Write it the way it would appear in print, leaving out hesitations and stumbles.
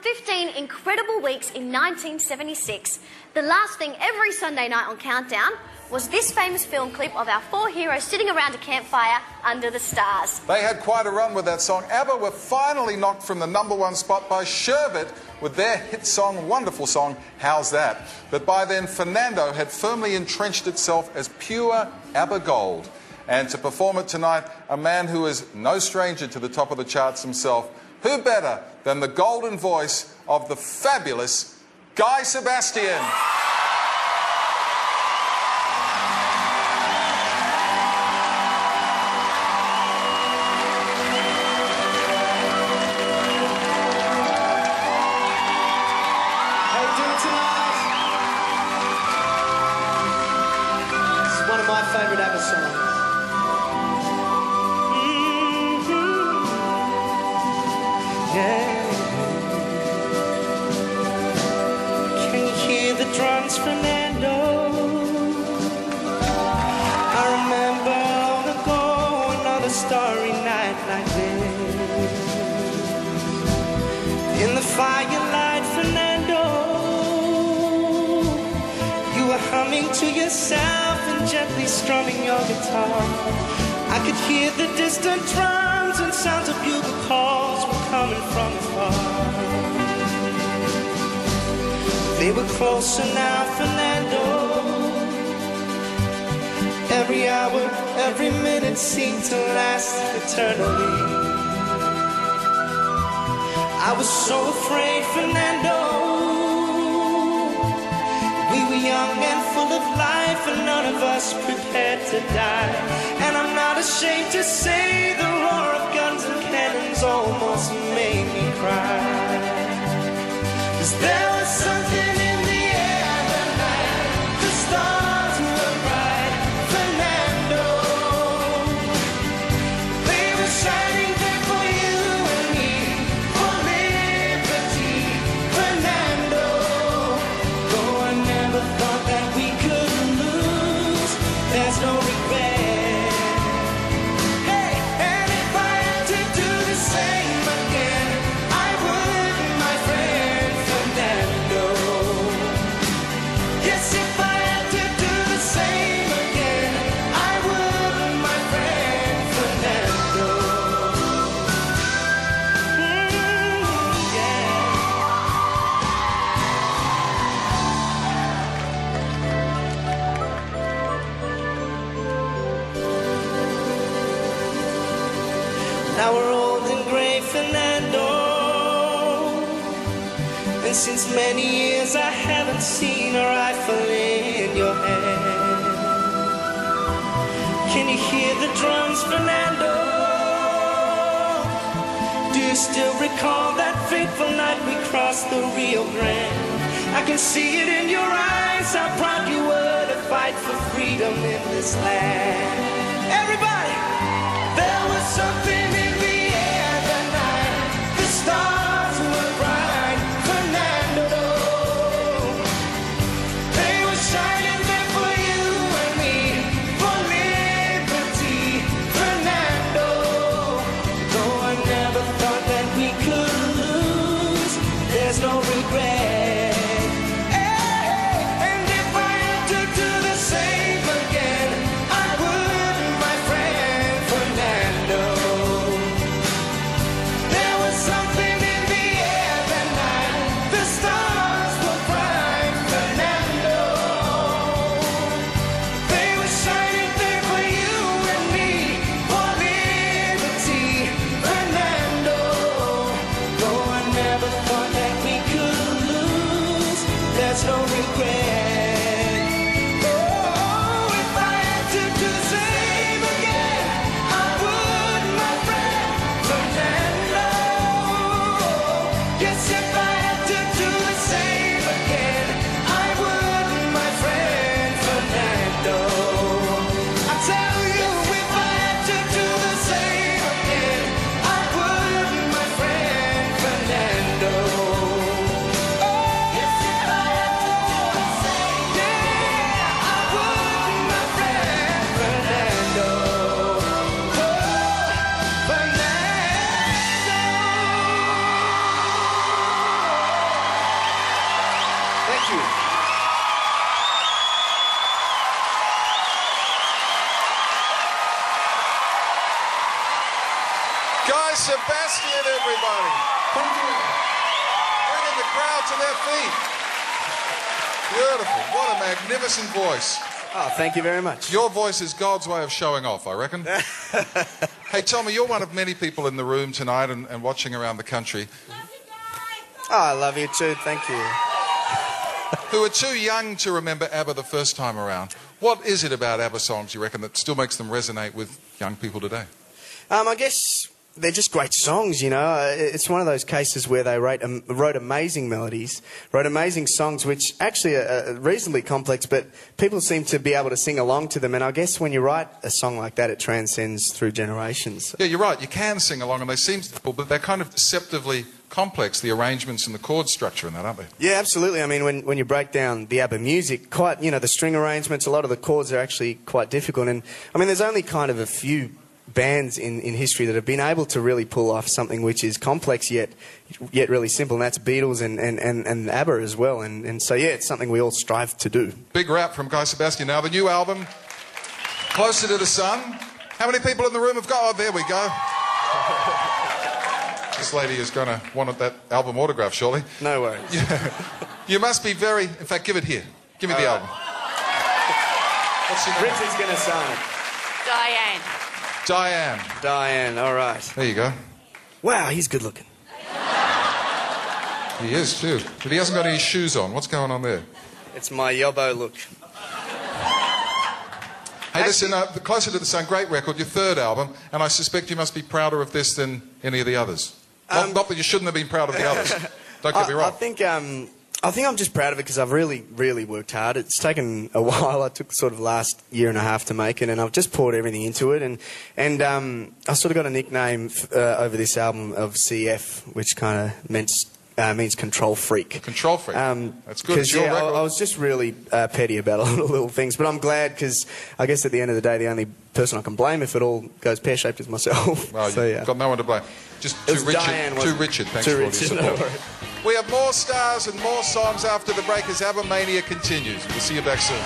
15 incredible weeks in 1976, the last thing every Sunday night on Countdown was this famous film clip of our four heroes sitting around a campfire under the stars. They had quite a run with that song. ABBA were finally knocked from the #1 spot by Sherbet with their hit song, wonderful song, How's That? But by then, Fernando had firmly entrenched itself as pure ABBA gold. And to perform it tonight, a man who is no stranger to the top of the charts himself. Who better than the golden voice of the fabulous Guy Sebastian? My favourite ABBA songs. Yeah. Can you hear the drums, Fernando? I remember long ago another starry night like this. In the firelight, Fernando, you were humming to yourself, gently strumming your guitar. I could hear the distant drums and sounds of bugle calls were coming from afar. They were closer now, Fernando. Every hour, every minute seemed to last eternally. I was so afraid, Fernando. We were young and full of life, and none of us prepared to die. And I'm not ashamed to say the roar of guns and cannons almost made me cry. 'Cause there was something in the air that night. The stars were bright, Fernando. They were shining there for you and me, for liberty, Fernando. Though I never thought that we could lose, there's no regret. Hey, and if I had to do the same again, I would, my friend Fernando. Yes, if I had to do the same again, I would, my friend Fernando. Yeah. Now we're old and gray, Fernando, and since many years I haven't seen a rifle in your hand. Can you hear the drums, Fernando? Do you still recall that fateful night we crossed the Rio Grande? I can see it in your eyes, how proud you were to fight for freedom in this land. Everybody! There was something in the air that night. The stars were bright, Fernando. They were shining there for you and me, for liberty, Fernando. Though I never thought that we could lose, there's no regret. And if I had to do the same again, I Guy Sebastian, everybody. Bringing the crowd to their feet. Beautiful. What a magnificent voice. Oh, thank you very much. Your voice is God's way of showing off, I reckon. Hey, Tommy, you're one of many people in the room tonight and watching around the country. Oh, I love you too, thank you. Who are too young to remember ABBA the first time around. What is it about ABBA songs, you reckon, that still makes them resonate with young people today? I guess they're just great songs, you know. It's one of those cases where they wrote amazing melodies, wrote amazing songs, which actually are reasonably complex, but people seem to be able to sing along to them. And I guess when you write a song like that, it transcends through generations. Yeah, you're right. You can sing along, and they seem simple, but they're kind of deceptively complex, the arrangements and the chord structure in that, aren't they? Yeah, absolutely. I mean, when you break down the ABBA music, quite, you know, the string arrangements, a lot of the chords are actually quite difficult. And, I mean, there's only kind of a few bands in history that have been able to really pull off something which is complex yet really simple, and that's Beatles and ABBA as well. And so, yeah, it's something we all strive to do. Big rap from Guy Sebastian. Now, the new album, Closer to the Sun. How many people in the room have got... Oh, there we go. This lady is going to want that album autograph, surely. No worries. Yeah. You must be very... In fact, give it here. Give me the album. What's your name? Richard's going to sign it. Diane. Diane. Diane, all right. There you go. Wow, he's good looking. He is, too. But he hasn't got any shoes on. What's going on there? It's my yobbo look. Hey, listen, Closer to the Sun, great record, your third album, and I suspect you must be prouder of this than any of the others. Not that you shouldn't have been proud of the others. Don't get me wrong. I think I'm just proud of it because I've really, really worked hard. It's taken a while. I took sort of last year and a half to make it, and I've just poured everything into it. And I sort of got a nickname over this album of CF, which kind of means control freak. Control freak. That's good. Because I was just really petty about a lot of little things, but I'm glad because I guess at the end of the day, the only person I can blame if it all goes pear-shaped is myself. Well, so, you've got no one to blame. Just to Richard. Thanks for all your support. No. We have more stars and more songs after the break as ABBA Mania continues. We'll see you back soon.